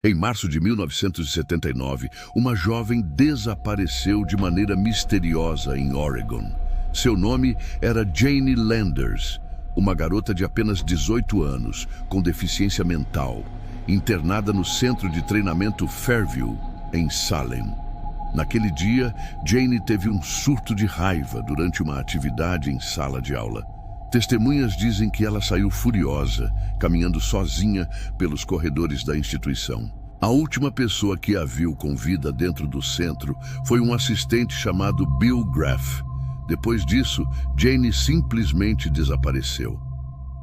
Em março de 1979, uma jovem desapareceu de maneira misteriosa em Oregon. Seu nome era Janie Landers, uma garota de apenas 18 anos, com deficiência mental, internada no centro de treinamento Fairview, em Salem. Naquele dia, Janie teve um surto de raiva durante uma atividade em sala de aula. Testemunhas dizem que ela saiu furiosa, caminhando sozinha pelos corredores da instituição. A última pessoa que a viu com vida dentro do centro foi um assistente chamado Bill Graff. Depois disso, Janie simplesmente desapareceu.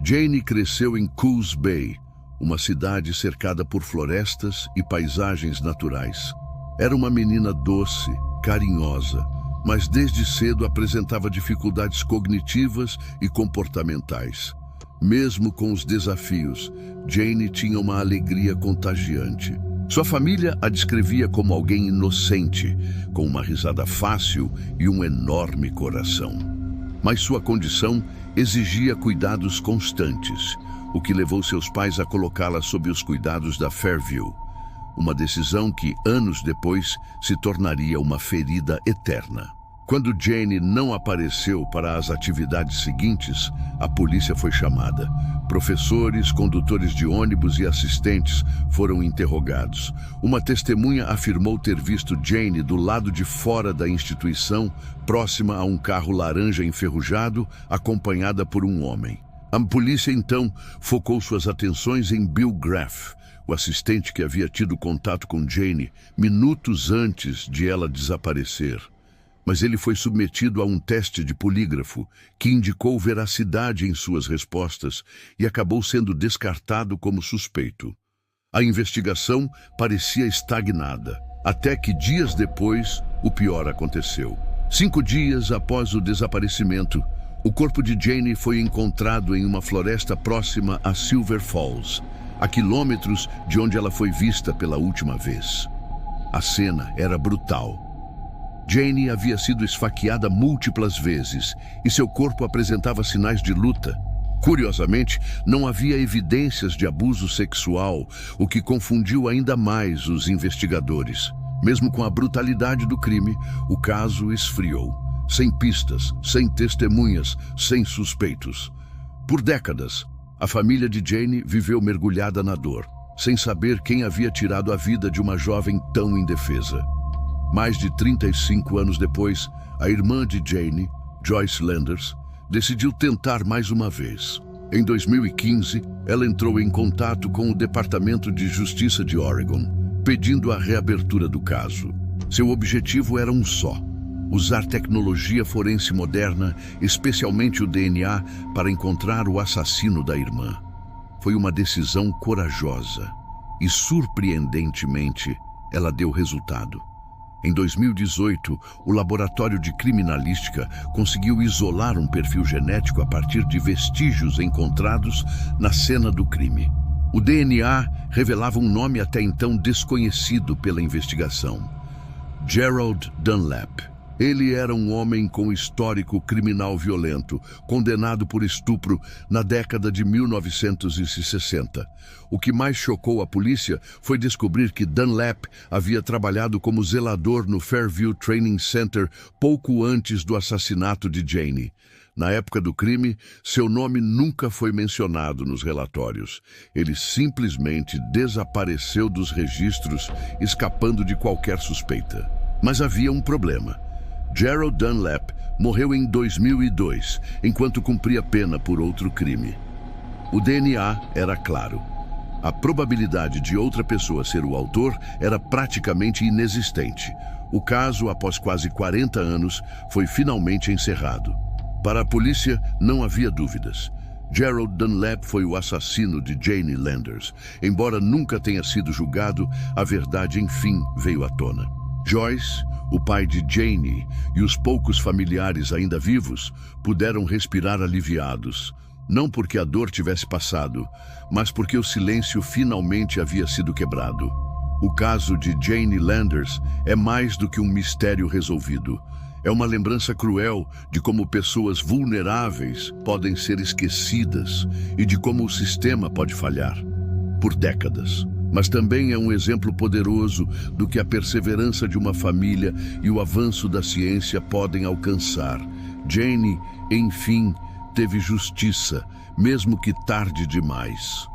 Janie cresceu em Coos Bay, uma cidade cercada por florestas e paisagens naturais. Era uma menina doce, carinhosa, mas desde cedo apresentava dificuldades cognitivas e comportamentais. Mesmo com os desafios, Janie tinha uma alegria contagiante. Sua família a descrevia como alguém inocente, com uma risada fácil e um enorme coração. Mas sua condição exigia cuidados constantes, o que levou seus pais a colocá-la sob os cuidados da Fairview. Uma decisão que, anos depois, se tornaria uma ferida eterna. Quando Janie não apareceu para as atividades seguintes, a polícia foi chamada. Professores, condutores de ônibus e assistentes foram interrogados. Uma testemunha afirmou ter visto Janie do lado de fora da instituição, próxima a um carro laranja enferrujado, acompanhada por um homem. A polícia, então, focou suas atenções em Bill Graff, o assistente que havia tido contato com Janie minutos antes de ela desaparecer. Mas ele foi submetido a um teste de polígrafo que indicou veracidade em suas respostas e acabou sendo descartado como suspeito. A investigação parecia estagnada, até que dias depois o pior aconteceu. 5 dias após o desaparecimento, o corpo de Janie foi encontrado em uma floresta próxima a Silver Falls, a quilômetros de onde ela foi vista pela última vez. A cena era brutal. Janie havia sido esfaqueada múltiplas vezes e seu corpo apresentava sinais de luta. Curiosamente, não havia evidências de abuso sexual, o que confundiu ainda mais os investigadores. Mesmo com a brutalidade do crime, o caso esfriou. Sem pistas, sem testemunhas, sem suspeitos. Por décadas, a família de Janie viveu mergulhada na dor, sem saber quem havia tirado a vida de uma jovem tão indefesa. Mais de 35 anos depois, a irmã de Janie, Joyce Landers, decidiu tentar mais uma vez. Em 2015, ela entrou em contato com o Departamento de Justiça de Oregon, pedindo a reabertura do caso. Seu objetivo era um só: usar tecnologia forense moderna, especialmente o DNA, para encontrar o assassino da irmã. Foi uma decisão corajosa e, surpreendentemente, ela deu resultado. Em 2018, o Laboratório de Criminalística conseguiu isolar um perfil genético a partir de vestígios encontrados na cena do crime. O DNA revelava um nome até então desconhecido pela investigação: Gerald Dunlap. Ele era um homem com histórico criminal violento, condenado por estupro na década de 1960. O que mais chocou a polícia foi descobrir que Dunlap havia trabalhado como zelador no Fairview Training Center pouco antes do assassinato de Janie. Na época do crime, seu nome nunca foi mencionado nos relatórios. Ele simplesmente desapareceu dos registros, escapando de qualquer suspeita. Mas havia um problema. Gerald Dunlap morreu em 2002, enquanto cumpria pena por outro crime. O DNA era claro. A probabilidade de outra pessoa ser o autor era praticamente inexistente. O caso, após quase 40 anos, foi finalmente encerrado. Para a polícia, não havia dúvidas. Gerald Dunlap foi o assassino de Janie Landers. Embora nunca tenha sido julgado, a verdade, enfim, veio à tona. Joyce, o pai de Janie, e os poucos familiares ainda vivos puderam respirar aliviados, não porque a dor tivesse passado, mas porque o silêncio finalmente havia sido quebrado. O caso de Janie Landers é mais do que um mistério resolvido. É uma lembrança cruel de como pessoas vulneráveis podem ser esquecidas e de como o sistema pode falhar. por décadas. Mas também é um exemplo poderoso do que a perseverança de uma família e o avanço da ciência podem alcançar. Jane, enfim, teve justiça, mesmo que tarde demais.